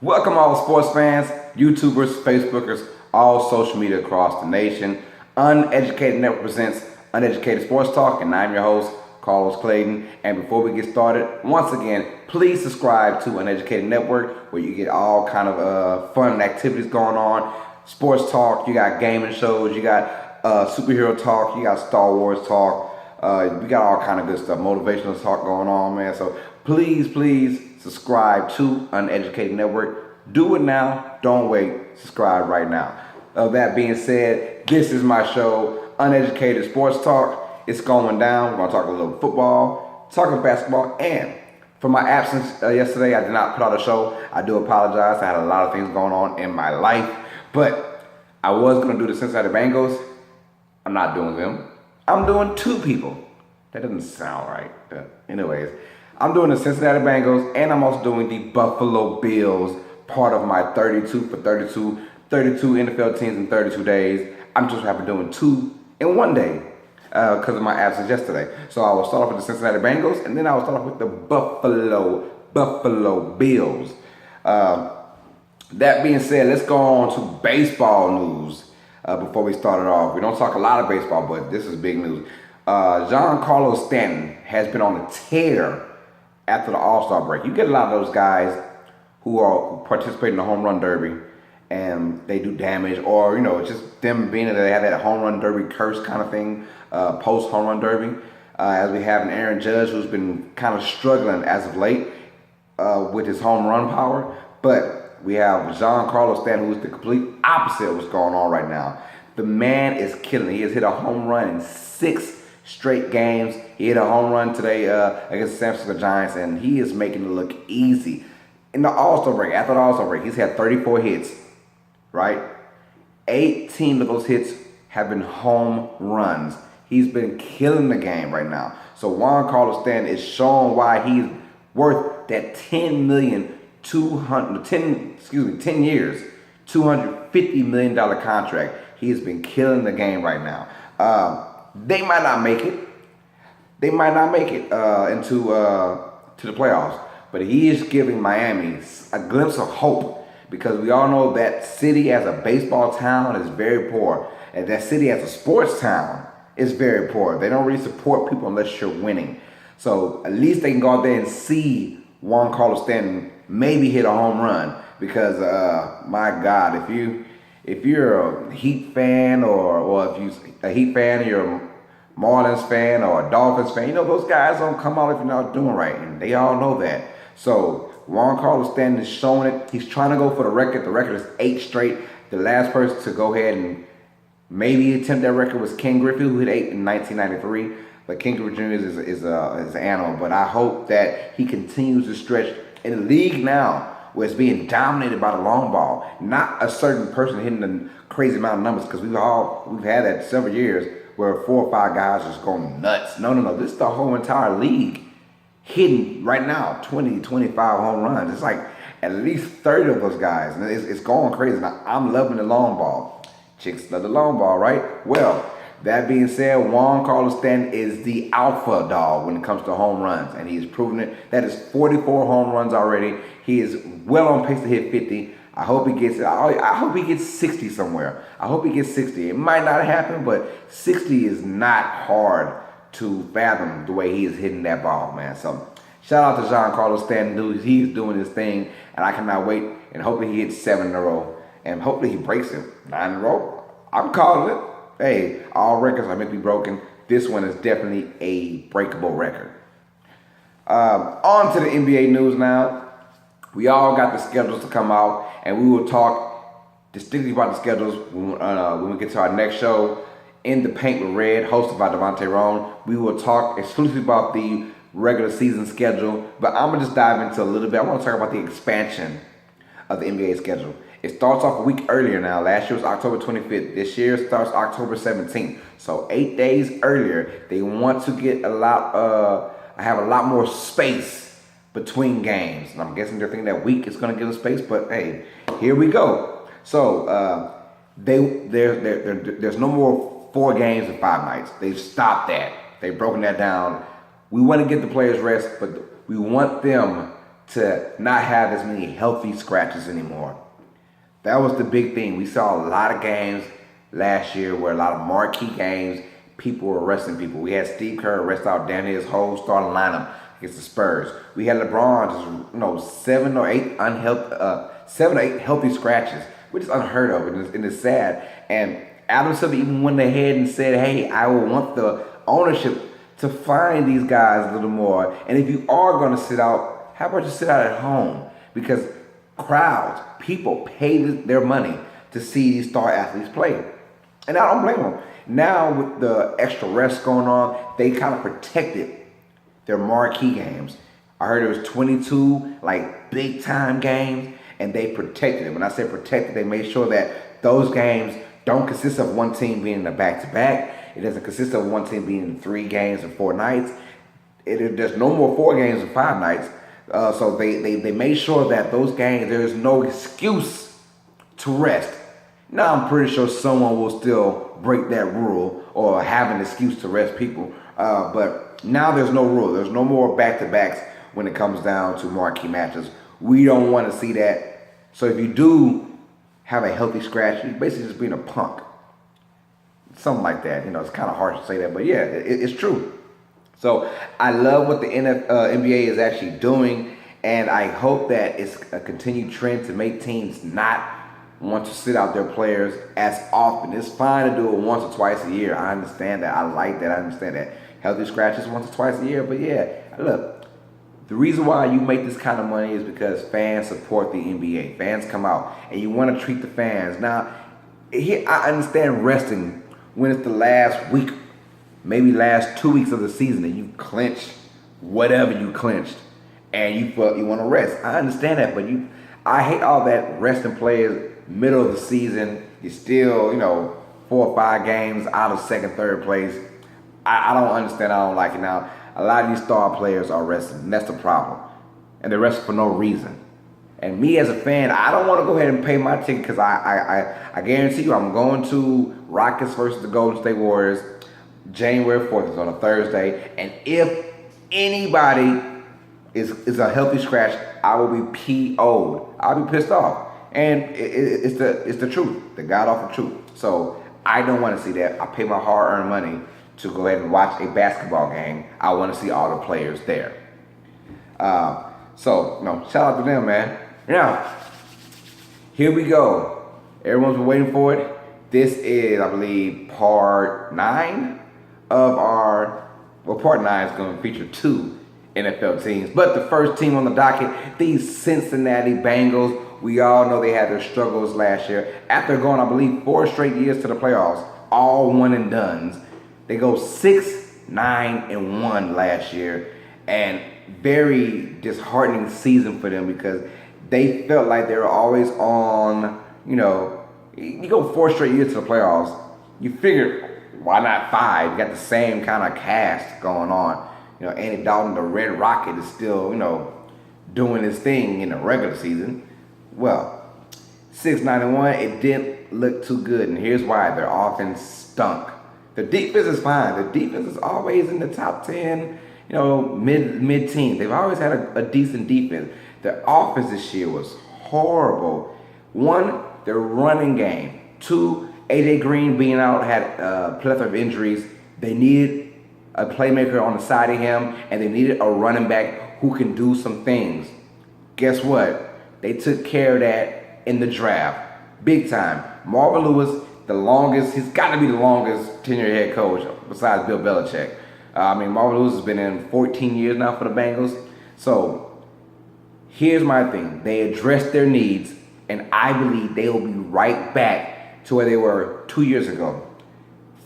Welcome all sports fans, YouTubers, Facebookers, all social media across the nation. Uneducated Network presents Uneducated Sports Talk, and I'm your host, Carlos Clayton. And before we get started, once again, please subscribe to Uneducated Network, where you get all kind of fun activities going on. Sports talk, you got gaming shows, you got superhero talk, you got Star Wars talk. We got all kind of good stuff, motivational talk going on, man. So please subscribe to Uneducated Network. Do it now. Don't wait. Subscribe right now. That being said, this is my show, Uneducated Sports Talk. It's going down. We're going to talk a little football, talking basketball, and for my absence yesterday, I did not put out a show. I do apologize. I had a lot of things going on in my life, but I was going to do the Cincinnati Bengals. I'm not doing them. I'm doing two people. That doesn't sound right. Anyways, I'm doing the Cincinnati Bengals, and I'm also doing the Buffalo Bills, part of my 32 for 32 NFL teams in 32 days. I'm just happy doing two in one day because of my absence yesterday. So I will start off with the Cincinnati Bengals, and then I will start off with the Buffalo Bills. That being said, let's go on to baseball news. Before we started off, we don't talk a lot of baseball, but this is big news. Giancarlo Stanton has been on a tear after the All-Star break. You get a lot of those guys who participate in the home run derby and they do damage, or it's just them being that they have that home run derby curse kind of thing, post home run derby. As we have an Aaron Judge who's been kind of struggling as of late with his home run power, but we have Giancarlo Stanton, who's the complete opposite of what's going on right now. The man is killing it. He has hit a home run in 6 straight games. He hit a home run today against the San Francisco Giants, and he is making it look easy. In the All-Star break, after the All-Star break, he's had 34 hits, right? 18 of those hits have been home runs. He's been killing the game right now. So Giancarlo Stanton is showing why he's worth that 10 years, $250 million contract. He has been killing the game right now. They might not make it. They might not make it into to the playoffs. But he is giving Miami a glimpse of hope, because we all know that city as a baseball town is very poor, and that city as a sports town is very poor. They don't really support people unless you're winning. So at least they can go out there and see Giancarlo Stanton maybe hit a home run, because my God, if you're a Heat fan or if you're a Heat fan, you're a Marlins fan or a Dolphins fan, those guys don't come out if you're not doing right, and they all know that. So Giancarlo Stanton is showing it. He's trying to go for the record. The record is 8 straight. The last person to go ahead and maybe attempt that record was Ken Griffey, who hit 8 in 1993. But Ken Griffey Jr. is an animal. But I hope that he continues to stretch in the league now, where it's being dominated by the long ball, not a certain person hitting the crazy amount of numbers, because we've had that several years where 4 or 5 guys just going nuts. No. This is the whole entire league hitting right now 20, 25 home runs. It's like at least 30 of those guys, and it's going crazy. Now, I'm loving the long ball. Chicks love the long ball, right? Well, that being said, Giancarlo Stanton is the alpha dog when it comes to home runs, and he's proven it. That is 44 home runs already. He is well on pace to hit 50. I hope he gets 60 somewhere. I hope he gets 60. It might not happen, but 60 is not hard to fathom the way he is hitting that ball, man. So shout out to Giancarlo Stanton, dude. He's doing his thing, and I cannot wait. And hopefully he hits 7 in a row, and hopefully he breaks it 9 in a row. I'm calling it. Hey, all records are meant to be broken. This one is definitely a breakable record. On to the NBA news now. We all got the schedules to come out, and we will talk distinctly about the schedules when we get to our next show, In the Paint with Red, hosted by Devontae Roan. We will talk exclusively about the regular season schedule, but I'm going to just dive into a little bit. I want to talk about the expansion of the NBA schedule. It starts off a week earlier now. Last year was October 25th. This year starts October 17th. So 8 days earlier. They want to get have a lot more space between games. And I'm guessing they're thinking that week is going to give them space, but hey, here we go. So there's no more 4 games in 5 nights. They've stopped that. They've broken that down. We want to get the players rest, but we want them to not have as many healthy scratches anymore. That was the big thing. We saw a lot of games last year where a lot of marquee games, people were resting people. We had Steve Kerr rest out down his whole starting lineup against the Spurs. We had LeBron just, 7 or 8 healthy scratches, which is unheard of, and it's sad. And Adam Silver even went ahead and said, hey, I will want the ownership to find these guys a little more. And if you are going to sit out, how about you sit out at home? Because crowds, people pay their money to see these star athletes play. And I don't blame them. Now with the extra rest going on, they kind of protected their marquee games. I heard it was 22 big time games, and they protected it. When I say protected, they made sure that those games don't consist of one team being in a back-to-back. It doesn't consist of one team being in 3 games and 4 nights. There's no more 4 games and 5 nights. So they made sure that those games, there's no excuse to rest. Now I'm pretty sure someone will still break that rule or have an excuse to rest people. But now there's no rule. There's no more back-to-backs when it comes down to marquee matches. We don't want to see that. So if you do have a healthy scratch, you're basically just being a punk. Something like that. It's kind of hard to say that, but yeah, it's true. So I love what the NBA is actually doing, and I hope that it's a continued trend to make teams not want to sit out their players as often. It's fine to do it once or twice a year. I understand that. I like that. I understand that. Healthy scratches once or twice a year. But yeah, look, the reason why you make this kind of money is because fans support the NBA. Fans come out, and you want to treat the fans. Now, here I understand resting when it's the last week, maybe last 2 weeks of the season, and you clinched whatever you clinched, and you want to rest. I understand that, but I hate all that resting players middle of the season. You're still, 4 or 5 games out of second, third place. I don't understand. I don't like it. Now, a lot of these star players are resting, and that's the problem. And they're resting for no reason. And me as a fan, I don't want to go ahead and pay my ticket because I guarantee you I'm going to Rockets versus the Golden State Warriors. January 4th is on a Thursday. And if anybody is a healthy scratch, I will be PO'd. I'll be pissed off. And it's the truth, the god awful truth. So I don't want to see that. I pay my hard-earned money to go ahead and watch a basketball game. I want to see all the players there. So shout out to them, man. Now, here we go. Everyone's been waiting for it. This is, I believe, part 9 of part 9 is going to feature 2 NFL teams. But the first team on the docket, the Cincinnati Bengals. We all know they had their struggles last year. After going, I believe, 4 straight years to the playoffs, all one and dones. They go 6-9-1 last year, and very disheartening season for them because they felt like they were always on, you go 4 straight years to the playoffs. You figure, why not 5? You got the same kind of cast going on. Andy Dalton, the Red Rocket, is still, doing his thing in the regular season. Well, 6-9-1, it didn't look too good, and here's why. Their offense stunk. The defense is fine. The defense is always in the top 10, mid-teens. They've always had a decent defense. Their offense this year was horrible. 1, their running game. 2, AJ Green being out had a plethora of injuries. They needed a playmaker on the side of him, and they needed a running back who can do some things. Guess what? They took care of that in the draft. Big time. Marvin Lewis, he's got to be the longest tenured head coach besides Bill Belichick. Marvin Lewis has been in 14 years now for the Bengals. So here's my thing. They addressed their needs, and I believe they will be right back to where they were 2 years ago.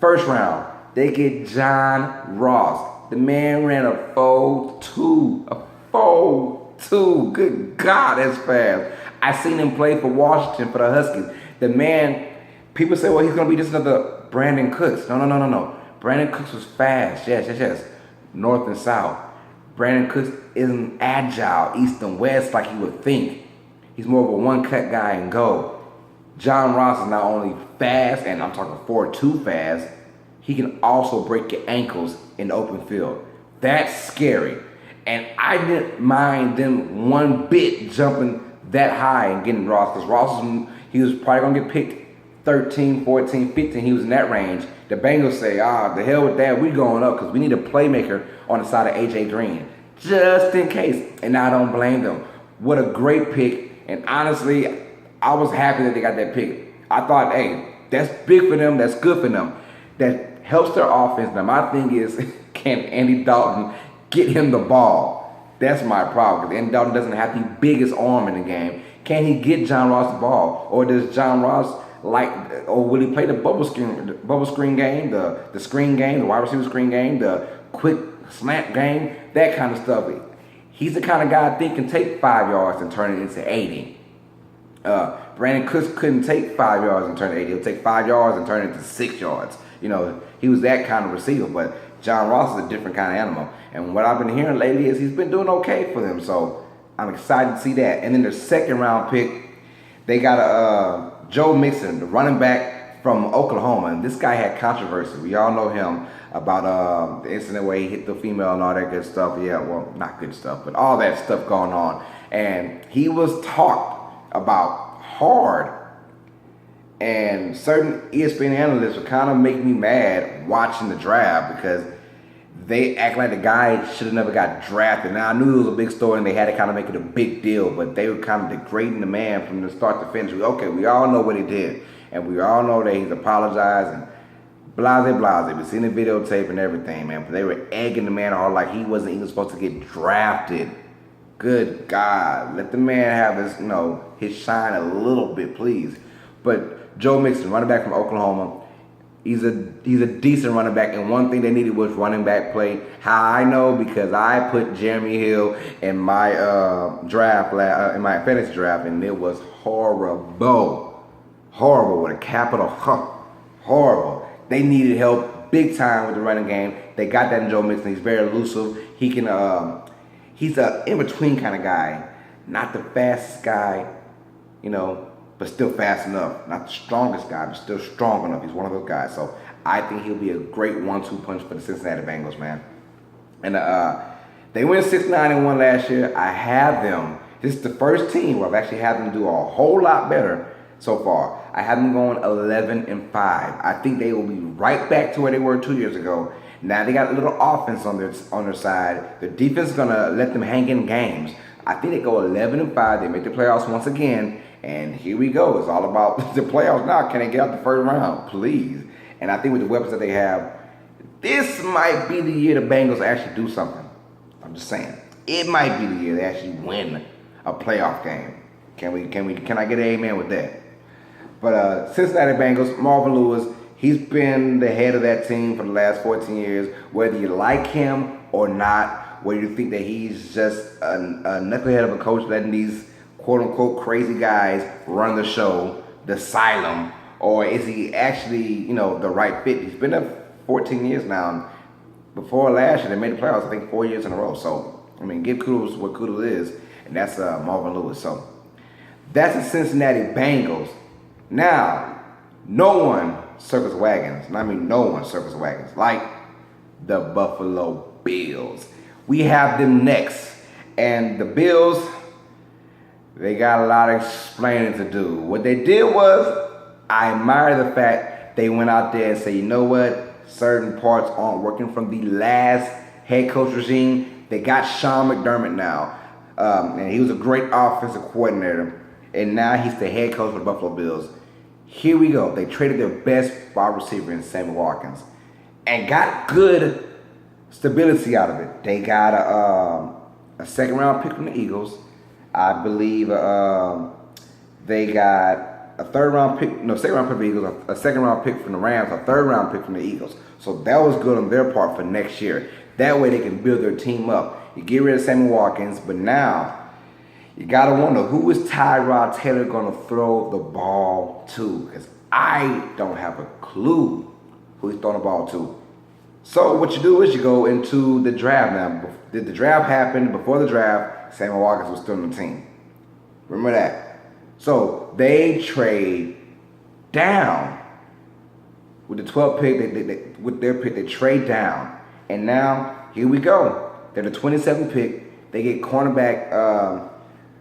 First round, they get John Ross. The man ran a 4.2. A 4.2. Good God, that's fast. I seen him play for Washington, for the Huskies. The man, people say, well, he's going to be just another Brandon Cooks. No. Brandon Cooks was fast. Yes. North and south. Brandon Cooks isn't agile, east and west like you would think. He's more of a one-cut guy and go. John Ross is not only fast, and I'm talking 4.2 fast, he can also break your ankles in the open field. That's scary. And I didn't mind them one bit jumping that high and getting Ross, because Ross, he was probably going to get picked 13, 14, 15. He was in that range. The Bengals say, the hell with that. We going up because we need a playmaker on the side of A.J. Green, just in case. And I don't blame them. What a great pick. And honestly, I was happy that they got that pick. I thought, hey, that's big for them. That's good for them. That helps their offense. Now, my thing is, can Andy Dalton get him the ball? That's my problem. Because Andy Dalton doesn't have the biggest arm in the game. Can he get John Ross the ball? Or does John Ross or will he play the bubble screen game, the screen game, the wide receiver screen game, the quick slant game, that kind of stuff? He's the kind of guy I think can take 5 yards and turn it into 80. Brandon Cooks couldn't take 5 yards and turn it 80. He'll take 5 yards and turn it into 6 yards. He was that kind of receiver. But John Ross is a different kind of animal. And what I've been hearing lately is he's been doing okay for them. So I'm excited to see that. And then their second round pick, they got Joe Mixon, the running back from Oklahoma. And this guy had controversy. We all know him about the incident where he hit the female and all that good stuff. Yeah, well, not good stuff, but all that stuff going on. And he was talked about hard. And certain ESPN analysts were kind of making me mad watching the draft because they act like the guy should have never got drafted. Now, I knew it was a big story and they had to kind of make it a big deal, but they were kind of degrading the man from the start to finish. Okay, we all know what he did, and we all know that he's apologized and blase. We've seen the videotape and everything, man, but they were egging the man on like he wasn't even supposed to get drafted. Good God, let the man have his shine a little bit, please. But Joe Mixon, running back from Oklahoma, he's a decent running back, and one thing they needed was running back play. How I know? Because I put Jeremy Hill in my in my fantasy draft, and it was horrible with a capital horrible. They needed help big time with the running game. They got that in Joe Mixon. He's very elusive. He can he's a in between kind of guy, not the fastest guy, but still fast enough. Not the strongest guy, but still strong enough. He's one of those guys. So I think he'll be a great 1-2 punch for the Cincinnati Bengals, man. And they went 6-9-1 last year. I have them. This is the first team where I've actually had them do a whole lot better so far. I have them going 11-5. I think they will be right back to where they were 2 years ago. Now they got a little offense on their side. Their defense is gonna let them hang in games. I think they go 11-5. They make the playoffs once again. And here we go. It's all about the playoffs now. Can they get out the first round? Please. And I think with the weapons that they have, this might be the year the Bengals actually do something. I'm just saying. It might be the year they actually win a playoff game. Can I get an amen with that? But Cincinnati Bengals, Marvin Lewis, he's been the head of that team for the last 14 years. Whether you like him or not, whether you think that he's just a knucklehead of a coach letting these quote-unquote crazy guys run the show, the asylum, or is he actually, the right fit? He's been there 14 years now. Before last year, they made the playoffs, I think, 4 years in a row. So, give kudos what kudos is, and that's Marvin Lewis. So, that's the Cincinnati Bengals. Now, no one circles wagons, and I mean no one circles wagons, like the Buffalo Bills. We have them next, and the Bills, they got a lot of explaining to do. What they did was, I admire the fact they went out there and said, you know what? Certain parts aren't working from the last head coach regime. They got Sean McDermott now. And he was a great offensive coordinator. And now he's the head coach of the Buffalo Bills. Here we go. They traded their best wide receiver in Sammy Watkins. And got good stability out of it. They got a second round pick from the Eagles. I believe they got a second round pick from the Eagles, a second round pick from the Rams, a third round pick from the Eagles. So that was good on their part for next year. That way they can build their team up. You get rid of Sammy Watkins, but now you got to wonder, who is Tyrod Taylor going to throw the ball to? Because I don't have a clue who he's throwing the ball to. So what you do is you go into the draft now. Did the draft happen? Before the draft, Sammy Watkins was still on the team. Remember that. So they trade down. With the 12th pick, with their pick, they trade down. And now, here we go. They're the 27th pick. They get cornerback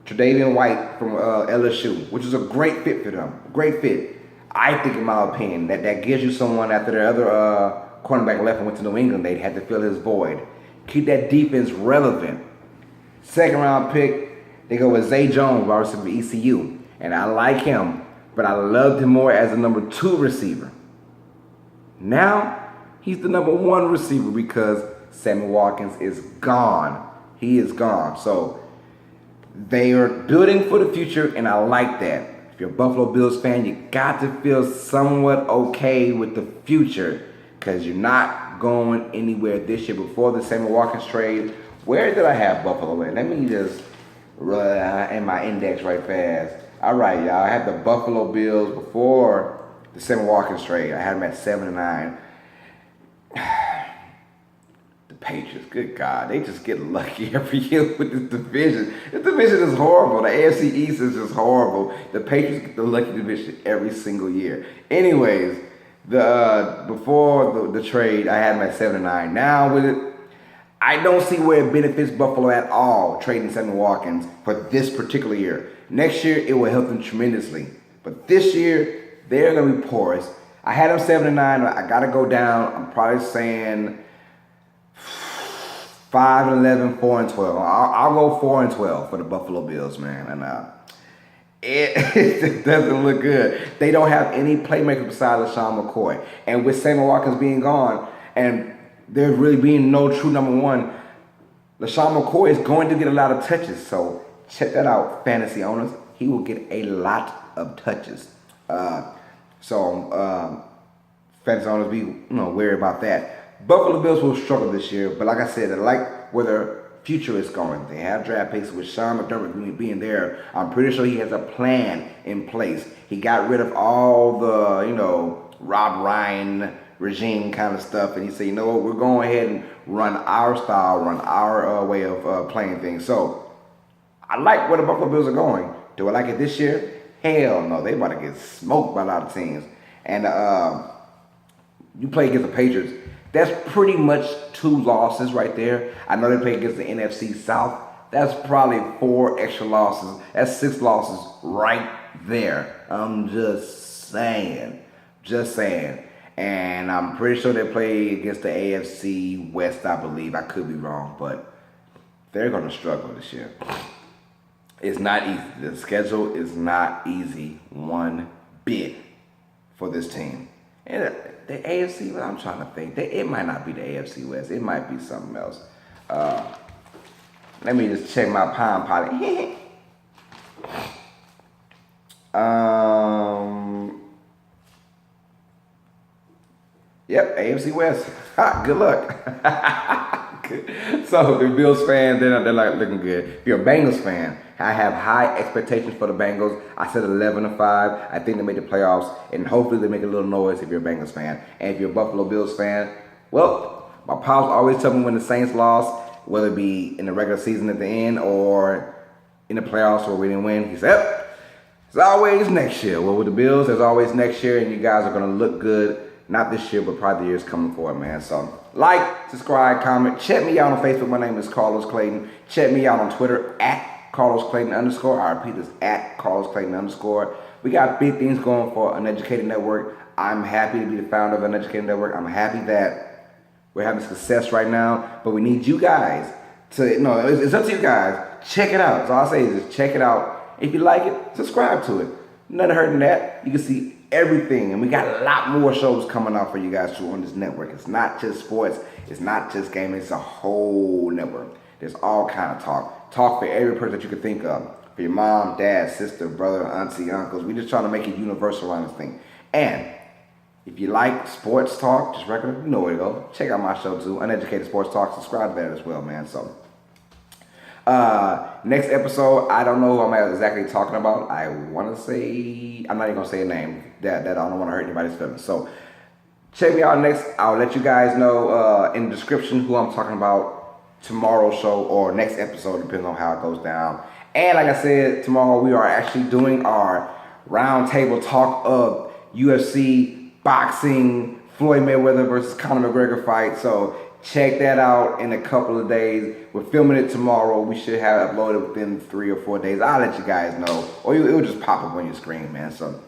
Tre'Davious White from LSU, which is a great fit for them. Great fit. I think, in my opinion, that gives you someone after their other cornerback left and went to New England. They had to fill his void. Keep that defense relevant. Second round pick, they go with Zay Jones, wide receiver for ECU. And I like him, but I loved him more as a number 2 receiver. Now, he's the number 1 receiver because Sammy Watkins is gone. He is gone. So, they are building for the future, and I like that. If you're a Buffalo Bills fan, you got to feel somewhat okay with the future because you're not going anywhere this year. Before the Sammy Watkins trade, where did I have Buffalo in? Let me just run in my index right fast. All right, y'all. I had the Buffalo Bills before the Sammy Watkins trade. I had them at 7-9. The Patriots, good God, they just get lucky every year with this division. This division is horrible. The AFC East is just horrible. The Patriots get the lucky division every single year. Anyways, before the trade, I had them at 7-9. Now with it, I don't see where it benefits Buffalo at all, trading Sammy Watkins for this particular year. Next year, it will help them tremendously. But this year, they're going to be porous. I had them 7-9. I got to go down. I'm probably saying 5-11, 4-12. I'll go 4-12 for the Buffalo Bills, man. And it doesn't look good. They don't have any playmaker besides LaShawn McCoy. And with Sammy Watkins being gone, and there really being no true number 1, LaShawn McCoy is going to get a lot of touches. So check that out, fantasy owners. He will get a lot of touches. Fantasy owners, be wary about that. Buffalo Bills will struggle this year, but like I said, I like where their future is going. They have draft picks with Sean McDermott being there. I'm pretty sure he has a plan in place. He got rid of all the, Rob Ryan regime kind of stuff, and he said, you know what, we're going ahead and run our style, run our way of playing things. So I like where the Buffalo Bills are going. Do I like it this year? Hell no. They about to get smoked by a lot of teams. And you play against the Patriots. That's pretty much 2 losses right there. I know they play against the NFC South. That's probably 4 extra losses. That's 6 losses right there. I'm just saying. And I'm pretty sure they play against the AFC West, I believe. I could be wrong, but they're going to struggle this year. It's not easy. The schedule is not easy one bit for this team. And the AFC, I'm trying to think. It might not be the AFC West. It might be something else. Let me just check my Palm Pilot. Yep, AFC West. Good luck. So the Bills fans, they're like looking good. If you're a Bengals fan, I have high expectations for the Bengals. I said 11-5. I think they make the playoffs, and hopefully they make a little noise if you're a Bengals fan. And if you're a Buffalo Bills fan, well, my pops always tell me when the Saints lost, whether it be in the regular season at the end or in the playoffs where we didn't win. He said, yep, it's always next year. Well, with the Bills, there's always next year, and you guys are going to look good. Not this year, but probably the years coming forward, man. So, like, subscribe, comment. Check me out on Facebook. My name is Carlos Clayton. Check me out on Twitter at Carlos Clayton _. I repeat this, at Carlos Clayton _. We got big things going for Uneducated Network. I'm happy to be the founder of Uneducated Network. I'm happy that we're having success right now. But we need you guys to, it's up to you guys. Check it out. So all I'll say is just check it out. If you like it, subscribe to it. Nothing hurting that. You can see everything, and we got a lot more shows coming out for you guys too on this network. It's not just sports, it's not just gaming, it's a whole network. There's all kind of talk for every person that you can think of, for your mom, dad, sister, brother, auntie, uncles. We just trying to make it universal around this thing. And if you like sports talk, just regular, you know where to go. Check out my show too, Uneducated Sports Talk. Subscribe to that as well, man. So next episode, I don't know who I'm exactly talking about. I want to say, I'm not even going to say a name that I don't want to hurt anybody's feelings. So check me out next. I'll let you guys know in the description who I'm talking about tomorrow's show or next episode, depending on how it goes down. And like I said, tomorrow we are actually doing our roundtable talk of UFC, boxing, Floyd Mayweather versus Conor McGregor fight. So check that out in a couple of days. We're filming it tomorrow. We should have it uploaded within 3 or 4 days. I'll let you guys know, or it will just pop up on your screen, man. So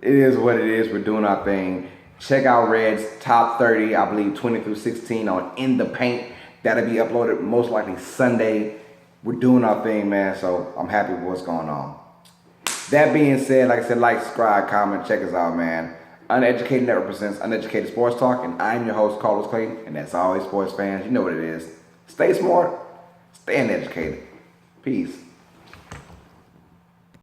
it is what it is. We're doing our thing. Check out Red's top 30, I believe 20 through 16 on In the Paint. That'll be uploaded most likely Sunday. We're doing our thing, man. So I'm happy with what's going on. That being said, like I said, like, subscribe, comment, check us out, man. Uneducated Network presents Uneducated Sports Talk, and I'm your host, Carlos Clayton, and that's always sports fans. You know what it is. Stay smart, stay uneducated. Peace.